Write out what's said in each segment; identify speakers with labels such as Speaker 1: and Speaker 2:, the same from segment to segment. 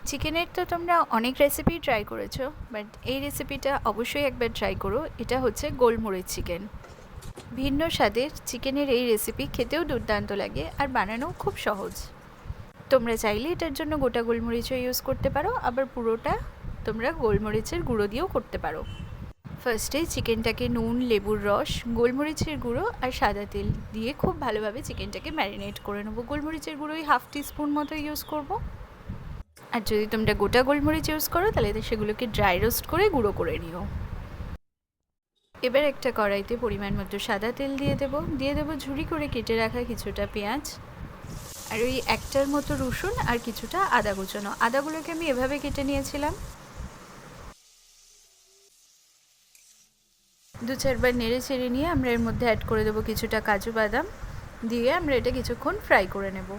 Speaker 1: চিকেনের তো তোমরা অনেক রেসিপি ট্রাই করেছো, বাট এই রেসিপিটা অবশ্যই একবার ট্রাই করো। এটা হচ্ছে গোলমরিচ চিকেন। ভিন্ন স্বাদের চিকেনের এই রেসিপি খেতেও দুর্দান্ত লাগে আর বানানোও খুব সহজ। তোমরা চাইলে এটার জন্য গোটা গোলমরিচও ইউজ করতে পারো, আবার পুরোটা তোমরা গোলমরিচের গুঁড়ো দিয়েও করতে পারো। ফার্স্টে চিকেনটাকে নুন, লেবুর রস, গোলমরিচের গুঁড়ো আর সাদা তেল দিয়ে খুব ভালোভাবে চিকেনটাকে ম্যারিনেট করে নেবো। গোলমরিচের গুঁড়োই 1/2 টিস্পুন মতো ইউজ করবো। আর যদি তোমরা গোটা গোলমরিচ ইউজ করো তাহলে সেগুলোকে ড্রাই রোস্ট করে গুঁড়ো করে নিও। এবার একটা কড়াইতে পরিমাণ মতো সাদা তেল দিয়ে দেবো ঝুরি করে কেটে রাখা কিছুটা পেঁয়াজ আর ওই একটার মতো রসুন আর কিছুটা আদা কুচানো। আদাগুলোকে আমি এভাবে কেটে নিয়েছিলাম। 2-4 বার নেড়ে ছেড়ে নিয়ে আমরা এর মধ্যে অ্যাড করে দেবো কিছুটা কাজু বাদাম, দিয়ে আমরা এটা কিছুক্ষণ ফ্রাই করে নেব।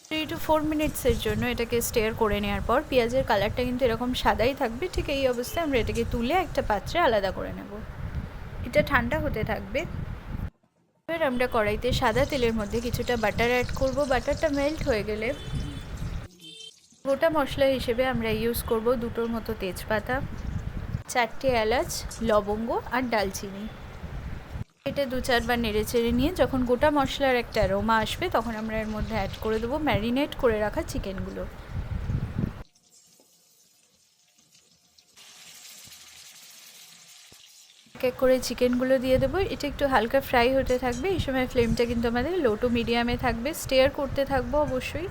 Speaker 1: 3 to 4 মিনিটসের জন্য এটাকে স্টেয়ার করে নেওয়ার পর পেঁয়াজের কালারটা কিন্তু এরকম সাদাই থাকবে। ঠিক এই অবস্থায় আমরা এটাকে তুলে একটা পাত্রে আলাদা করে নেব। এটা ঠান্ডা হতে থাকবে। এবার আমরা কড়াইতে সাদা তেলের মধ্যে কিছুটা বাটার অ্যাড করব। বাটারটা মেল্ট হয়ে গেলে গোটা মশলা হিসেবে আমরা ইউজ করব 2টোর মতো তেজপাতা, 4টে এলাচ, লবঙ্গ আর ডালচিনি। এটা 2-4 বার নেড়ে চেড়ে নিয়ে যখন গোটা মশলার একটা অ্যারোমা আসবে তখন আমরা এর মধ্যে অ্যাড করে দেবো ম্যারিনেট করে রাখা চিকেনগুলো। এক এক করে চিকেনগুলো দিয়ে দেবো। এটা একটু হালকা ফ্রাই হতে থাকবে। এই সময় ফ্লেমটা কিন্তু আমাদের লো টু মিডিয়ামে থাকবে। স্টেয়ার করতে থাকবো অবশ্যই।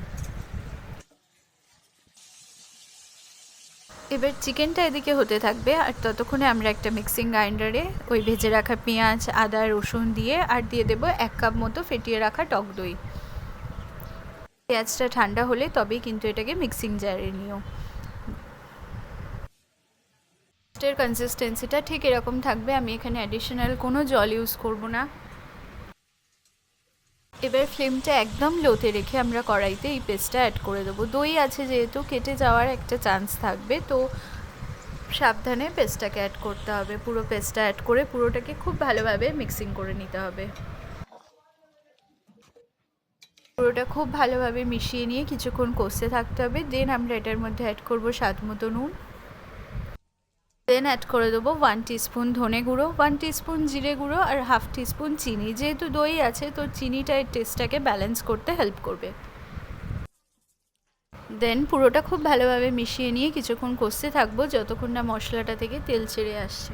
Speaker 1: এবার চিকেনটা এদিকে হতে থাকবে আর ততক্ষণে আমরা একটা মিক্সিং গ্রাইন্ডারে ওই ভেজে রাখা পেঁয়াজ, আদা, রসুন দিয়ে আর দিয়ে দেবো 1 কাপ মতো ফেটিয়ে রাখা টক দই। পেঁয়াজটা ঠান্ডা হলে তবেই কিন্তু এটাকে মিক্সিং জারে নিও। পেস্টের কনসিস্টেন্সিটা ঠিক এরকম থাকবে। আমি এখানে অ্যাডিশনাল কোনো জল ইউজ করব না। এবার ফ্লেমটা একদম লোতে রেখে আমরা কড়াইতে এই পেস্টটা অ্যাড করে দেবো। দই আছে যেহেতু কেটে যাওয়ার একটা চান্স থাকবে, তো সাবধানে পেস্টটাকে অ্যাড করতে হবে। পুরো পেস্টটা অ্যাড করে পুরোটাকে খুব ভালোভাবে মিক্সিং করে নিতে হবে। পুরোটা খুব ভালোভাবে মিশিয়ে নিয়ে কিছুক্ষণ কষতে থাকতে হবে। দেন আমরা এটার মধ্যে অ্যাড করব স্বাদ মতো নুন। দেন অ্যাড করে দেবো 1 টিস্পুন ধনে গুঁড়ো, 1 টিস্পুন জিরে গুঁড়ো আর 1/2 টিস্পুন চিনি। যেহেতু দই আছে তো চিনিটা এর টেস্টটাকে ব্যালেন্স করতে হেল্প করবে। দেন পুরোটা খুব ভালোভাবে মিশিয়ে নিয়ে কিছুক্ষণ কষতে থাকবো যতক্ষণ না মশলাটা থেকে তেল ছেড়ে আসছে।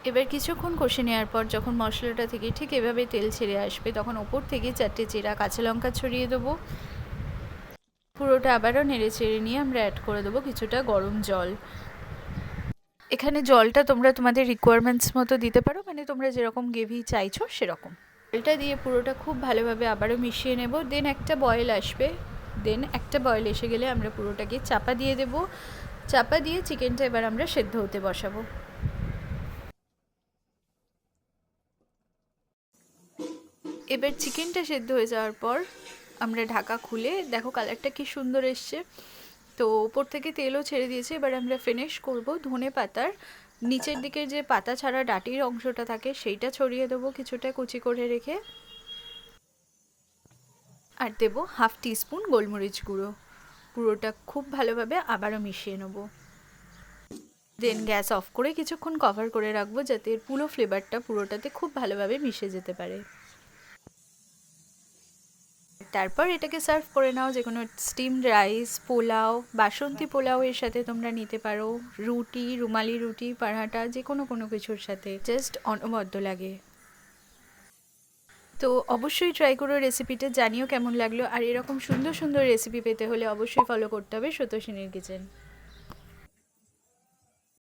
Speaker 1: এবার কিছুক্ষণ কষে নেওয়ার পর যখন মশলাটা থেকে ঠিক এভাবে তেল ছেড়ে আসবে তখন ওপর থেকে 4টে চেরা কাঁচা লঙ্কা ছড়িয়ে দেবো। পুরোটা আবারও নেড়ে চেড়ে নিয়ে আমরা অ্যাড করে দেবো কিছুটা গরম জল। এখানে জলটা তোমরা তোমাদের রিকোয়ারমেন্টস মতো দিতে পারো, মানে তোমরা যেরকম গ্রেভি চাইছো সেরকম। জলটা দিয়ে পুরোটা খুব ভালোভাবে আবারও মিশিয়ে নেব। দেন একটা বয়েল আসবে। দেন একটা বয়েল এসে গেলে আমরা পুরোটাকে চাপা দিয়ে দেব। চাপা দিয়ে চিকেনটা এবার আমরা সেদ্ধ হতে বসাবো। এবার চিকেনটা সেদ্ধ হয়ে যাওয়ার পর আমরা ঢাকা খুলে দেখো কালারটা কি সুন্দর এসছে। তো ওপর থেকে তেলও ছেড়ে দিয়েছে। এবার আমরা ফিনিশ করব ধনে পাতার নিচের দিকের যে পাতা ছাড়া ডাটির অংশটা থাকে সেইটা ছড়িয়ে দেবো কিছুটা কুচি করে রেখে। আর দেবো 1/2 টিস্পুন গোলমরিচ গুঁড়ো। পুরোটা খুব ভালোভাবে আবারও মিশিয়ে নেব। দেন গ্যাস অফ করে কিছুক্ষণ কভার করে রাখবো যাতে এর পুরো ফ্লেভারটা পুরোটাতে খুব ভালোভাবে মিশে যেতে পারে। তারপর এটাকে সার্ভ করে নাও। যে কোনো স্টিমড রাইস, পোলাও, বাসন্তী পোলাও এর সাথে তোমরা নিতে পারো, রুটি, রুমালি রুটি, পরাঠা, যে কোনো কিছুর সাথে জাস্ট অনবদ্য লাগে। তো অবশ্যই ট্রাই করো রেসিপিটা, জানিও কেমন লাগলো। আর এরকম সুন্দর সুন্দর রেসিপি পেতে হলে অবশ্যই ফলো করতে হবে স্রোতস্বিনীর কিচেন।